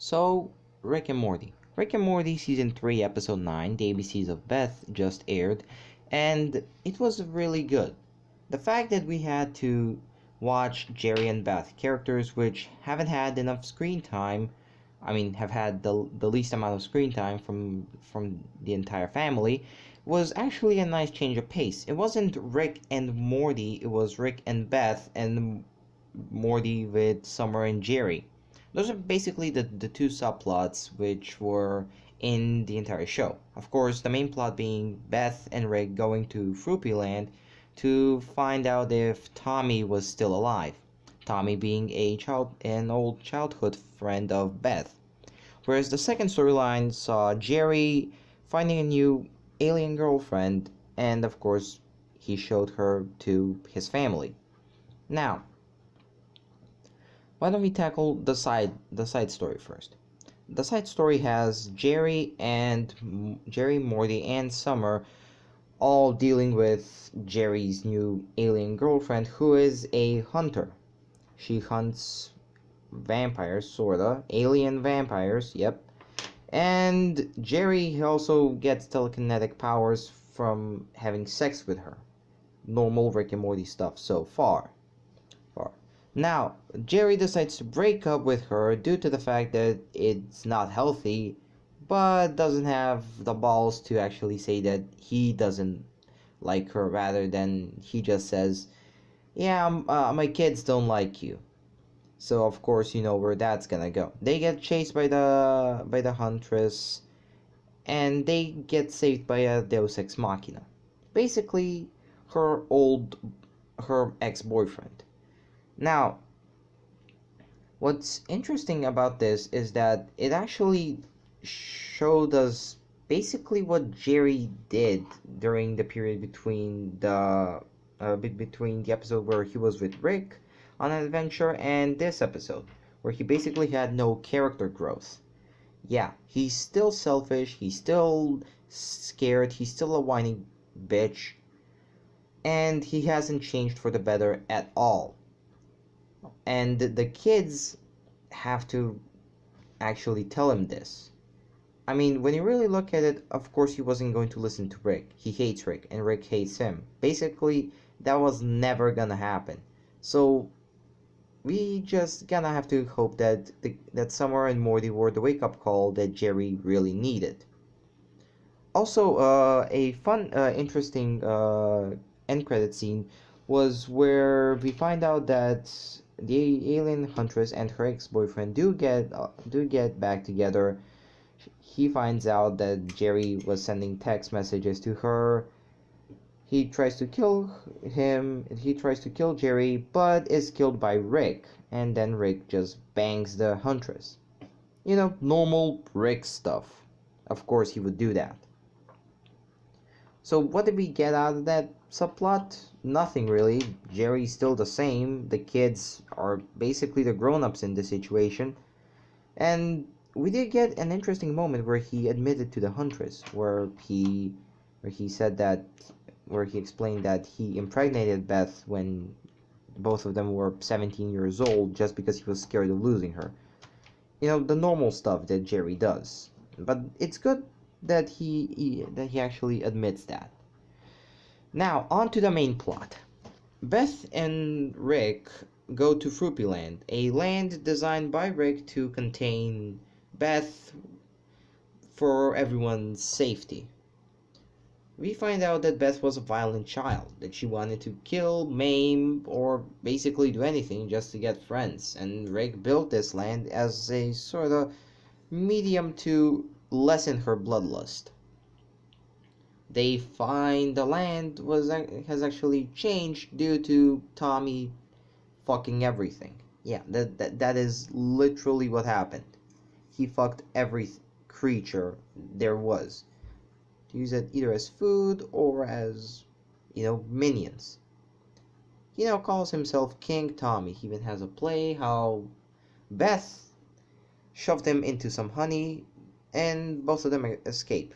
So, Rick and Morty. Rick and Morty Season 3, Episode 9, The ABCs of Beth, just aired, and it was really good. The fact that we had to watch Jerry and Beth, characters which haven't had enough screen time, have had the least amount of screen time from the entire family, was actually a nice change of pace. It wasn't Rick and Morty, it was Rick and Beth, and Morty with Summer and Jerry. Those are basically the two subplots which were in the entire show. Of course, the main plot being Beth and Rick going to Fruppyland to find out if Tommy was still alive. Tommy being an old childhood friend of Beth. Whereas the second storyline saw Jerry finding a new alien girlfriend, and of course, he showed her to his family. Now, why don't we tackle the side story first? The side story has Jerry, Morty, and Summer all dealing with Jerry's new alien girlfriend, who is a hunter. She hunts vampires, sorta, alien vampires. Yep. And Jerry also gets telekinetic powers from having sex with her. Normal Rick and Morty stuff so far. Now, Jerry decides to break up with her due to the fact that it's not healthy, but doesn't have the balls to actually say that he doesn't like her, rather than he just says, yeah, my kids don't like you. So of course you know where that's gonna go. They get chased by the huntress, and they get saved by a Deus Ex Machina. Basically, her ex-boyfriend. Now, what's interesting about this is that it actually showed us basically what Jerry did during the period between the episode where he was with Rick on an adventure and this episode, where he basically had no character growth. Yeah, he's still selfish, he's still scared, he's still a whiny bitch, and he hasn't changed for the better at all. And the kids have to actually tell him this. I mean, when you really look at it, of course he wasn't going to listen to Rick. He hates Rick, and Rick hates him. Basically, that was never gonna happen. So, we just gonna have to hope that that Summer and Morty were the wake-up call that Jerry really needed. Also, a fun, interesting end credit scene was where we find out that the alien huntress and her ex-boyfriend do get back together. He finds out that Jerry was sending text messages to her. He tries to kill Jerry, but is killed by Rick, and then Rick just bangs the huntress. You know, normal Rick stuff. Of course he would do that. So what did we get out of that subplot? Nothing really. Jerry's still the same. The kids are basically the grown-ups in this situation. And we did get an interesting moment where he admitted to the huntress, where he explained that he impregnated Beth when both of them were 17 years old just because he was scared of losing her. You know, the normal stuff that Jerry does. But it's good that he actually admits that. Now, on to the main plot. Beth and Rick go to Fruppyland, a land designed by Rick to contain Beth for everyone's safety. We find out that Beth was a violent child, that she wanted to kill, maim, or basically do anything just to get friends, and Rick built this land as a sort of medium to lessen her bloodlust. They find the land has actually changed due to Tommy fucking everything. Yeah, that is literally what happened. He fucked every creature there was, to use it either as food or as, minions. He now calls himself King Tommy. He even has a play how Beth shoved him into some honey and both of them escape.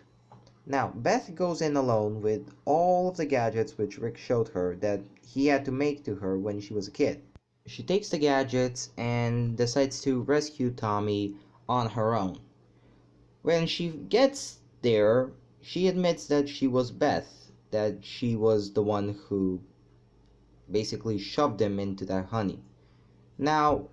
Now, Beth goes in alone with all of the gadgets which Rick showed her that he had to make to her when she was a kid. She takes the gadgets and decides to rescue Tommy on her own. When she gets there, she admits that she was Beth, that she was the one who basically shoved him into that honey. Now,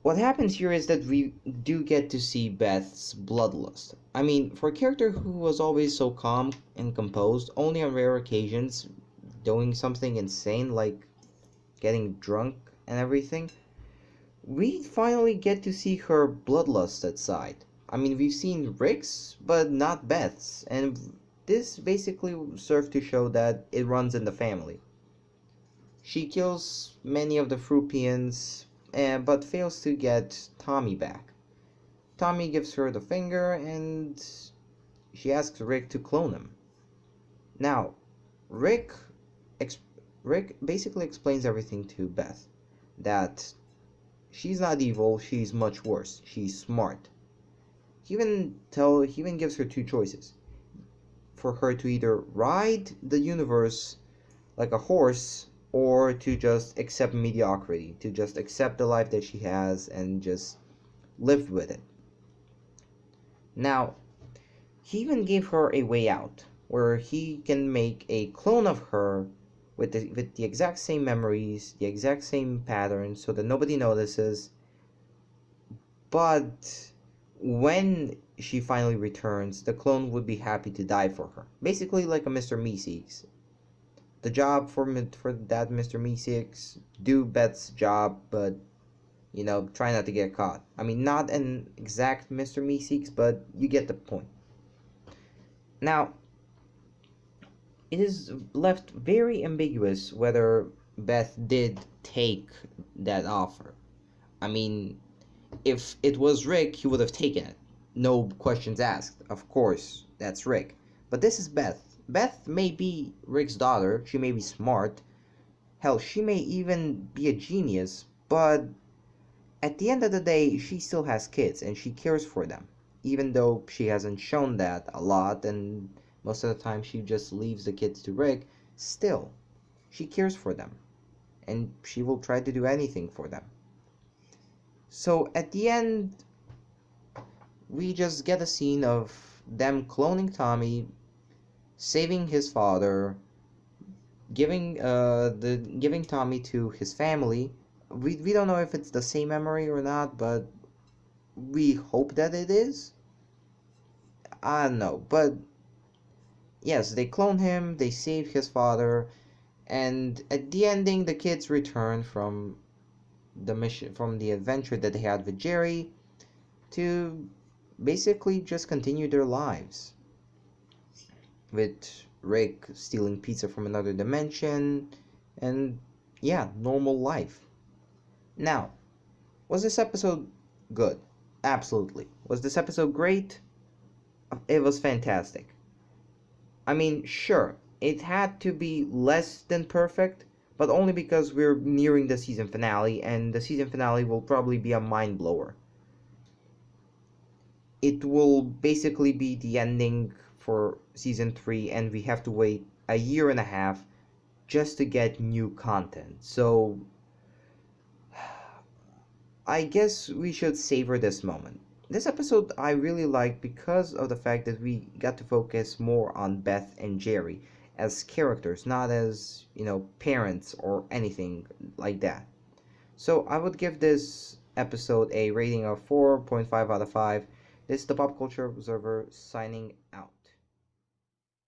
what happens here is that we do get to see Beth's bloodlust. I mean, for a character who was always so calm and composed, only on rare occasions doing something insane like getting drunk and everything, we finally get to see her bloodlusted side. I mean, we've seen Rick's, but not Beth's, and this basically served to show that it runs in the family. She kills many of the Frupians, but fails to get Tommy back. Tommy gives her the finger, and she asks Rick to clone him. Now, Rick, ex- Rick basically explains everything to Beth, that she's not evil, she's much worse. She's smart. He even gives her two choices. For her to either ride the universe like a horse or to just accept mediocrity, to just accept the life that she has and just live with it. Now, he even gave her a way out where he can make a clone of her with the exact same memories, the exact same patterns so that nobody notices. But when she finally returns, the clone would be happy to die for her. Basically like a Mr. Meeseeks. The job for that Mr. Meeseeks, do Beth's job, but try not to get caught. I mean, not an exact Mr. Meeseeks, but you get the point. Now, it is left very ambiguous whether Beth did take that offer. I mean, if it was Rick, he would have taken it. No questions asked. Of course, that's Rick. But this is Beth. Beth may be Rick's daughter, she may be smart, hell, she may even be a genius, but at the end of the day, she still has kids and she cares for them. Even though she hasn't shown that a lot and most of the time she just leaves the kids to Rick, still, she cares for them and she will try to do anything for them. So at the end, we just get a scene of them cloning Tommy, saving his father, giving Tommy to his family. We don't know if it's the same memory or not, but we hope that it is. I don't know, but yes, they clone him, they save his father, and at the ending, the kids return from the mission, from the adventure that they had with Jerry, to basically just continue their lives with Rick stealing pizza from another dimension, and yeah, normal life. Now, was this episode good? Absolutely. Was this episode great? It was fantastic. I mean, sure, it had to be less than perfect, but only because we're nearing the season finale, and the season finale will probably be a mind blower. It will basically be the ending for season 3, and we have to wait a year and a half just to get new content. So I guess we should savor this moment. This episode I really liked because of the fact that we got to focus more on Beth and Jerry as characters, not as, parents or anything like that. So I would give this episode a rating of 4.5 out of 5. This is the Pop Culture Observer signing out.